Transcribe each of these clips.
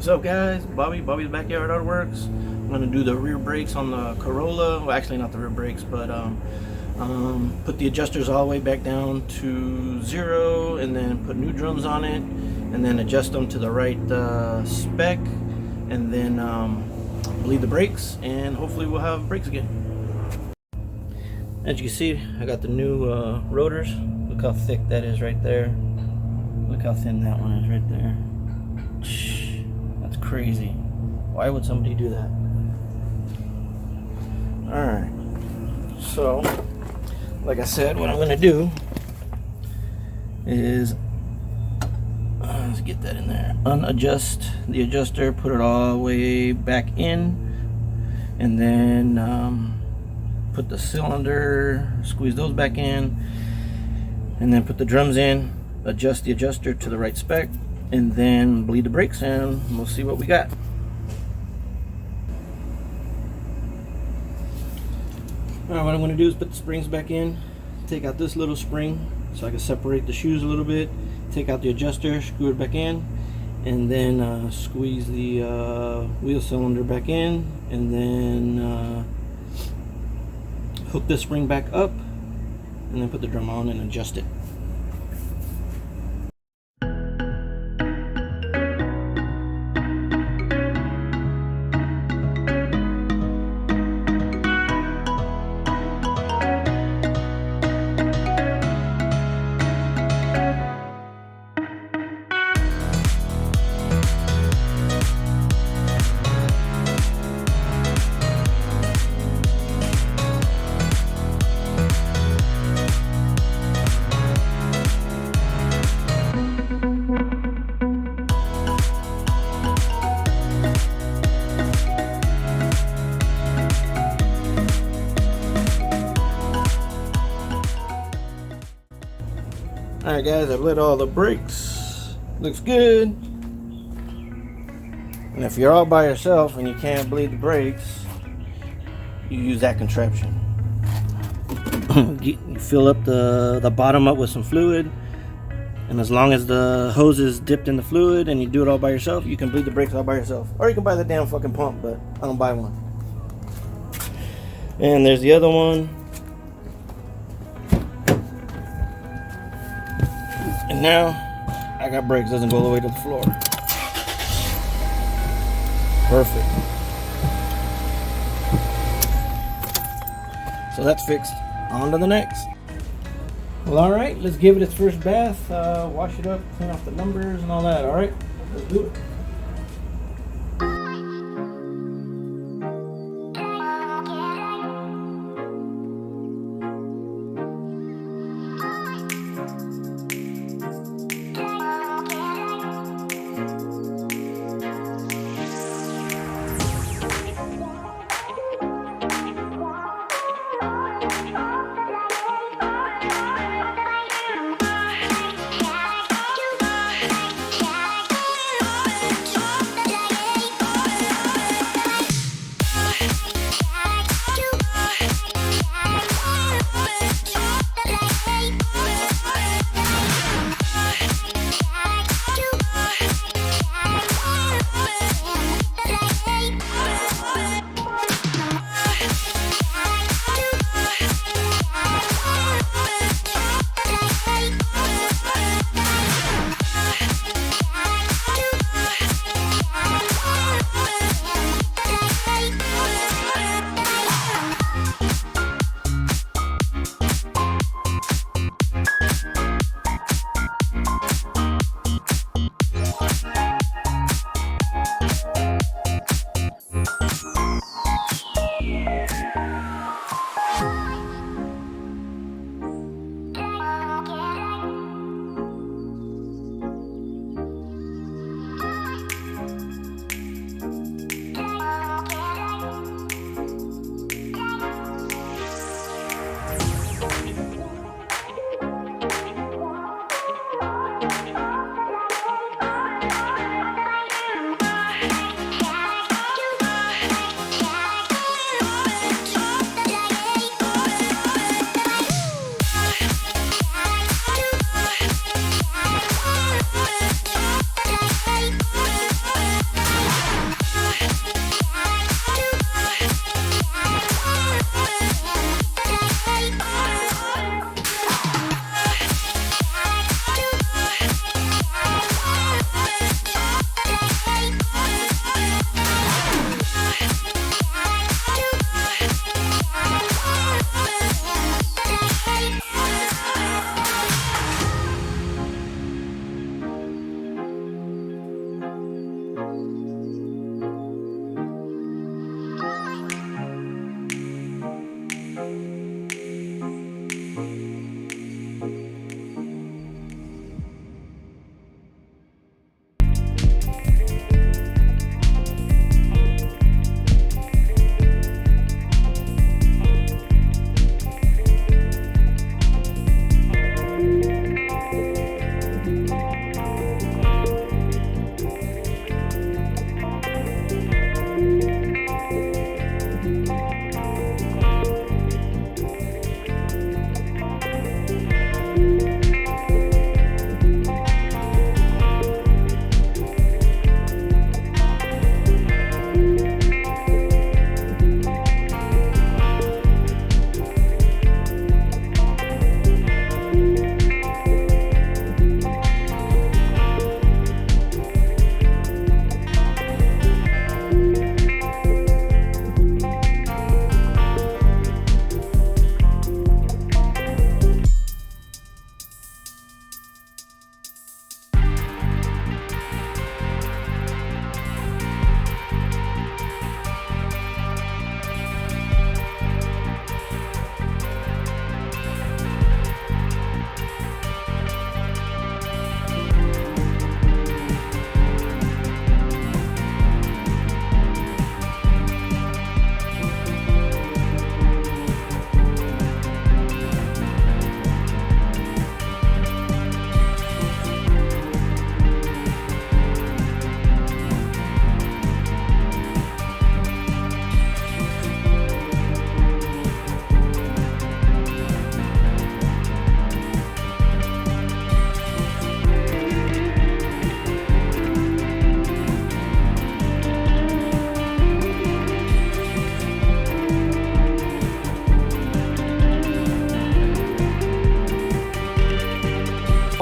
What's up, guys? Bobby's Backyard Artworks. I'm gonna do the rear brakes on the Corolla. Well, actually not the rear brakes, but put the adjusters all the way back down to 0, and then put new drums on it, and then adjust them to the right spec, and then bleed the brakes, and hopefully we'll have brakes again. As you can see, I got the new rotors. Look how thick that is right there. Look how thin that one is right there. That's crazy. Why would somebody do that? Alright, so like I said, what I'm going to do is let's get that in there. Unadjust the adjuster, put it all the way back in, and then put the cylinder, squeeze those back in, and then put the drums in, adjust the adjuster to the right spec, and then bleed the brakes, and we'll see what we got. Alright, what I'm going to do is put the springs back in, take out this little spring so I can separate the shoes a little bit, take out the adjuster, screw it back in, and then squeeze the wheel cylinder back in, and then hook this spring back up, and then put the drum on and adjust it. Alright guys, I've lit all the brakes. Looks good. And if you're all by yourself and you can't bleed the brakes, you use that contraption. You fill up the bottom up with some fluid, and as long as the hose is dipped in the fluid and you do it all by yourself, you can bleed the brakes all by yourself. Or you can buy the damn fucking pump, but I don't buy one. And there's the other one. And now I got brakes, doesn't go all the way to the floor. Perfect. So that's fixed. On to the next. Well, alright, let's give it its first bath, wash it up, clean off the numbers and all that. Alright, let's do it.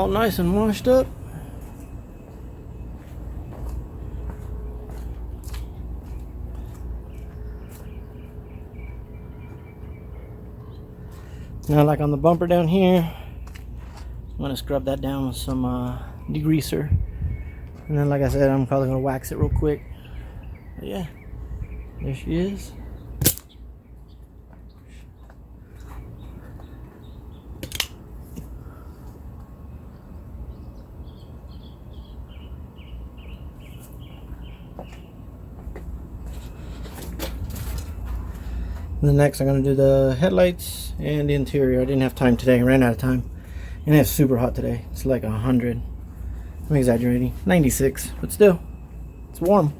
nice and washed up. Now, like on the bumper down here, I'm going to scrub that down with some degreaser. And then, like I said, I'm probably going to wax it real quick. But yeah, there she is. And then next I'm going to do the headlights and the interior. I didn't have time today. I ran out of time. And it's super hot today. It's like 100. I'm exaggerating. 96. But still, it's warm.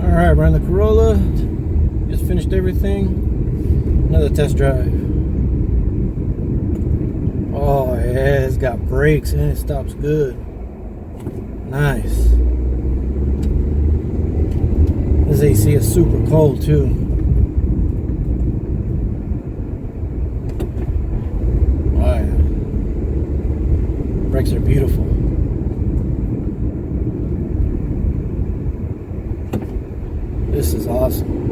Alright, we're on the Corolla. Just finished everything. Another test drive. Oh yeah, it's got brakes and it stops good. Nice. This AC is super cold too. Wow. Brakes are beautiful. This is awesome.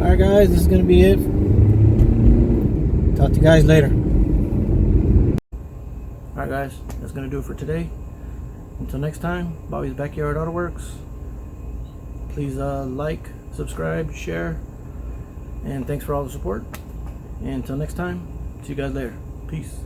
Alright guys, this is going to be it. Talk to you guys later. Alright guys, that's going to do it for today. Until next time, Bobby's Backyard Auto Works. Please like, subscribe, share, and thanks for all the support. And until next time, see you guys later. Peace.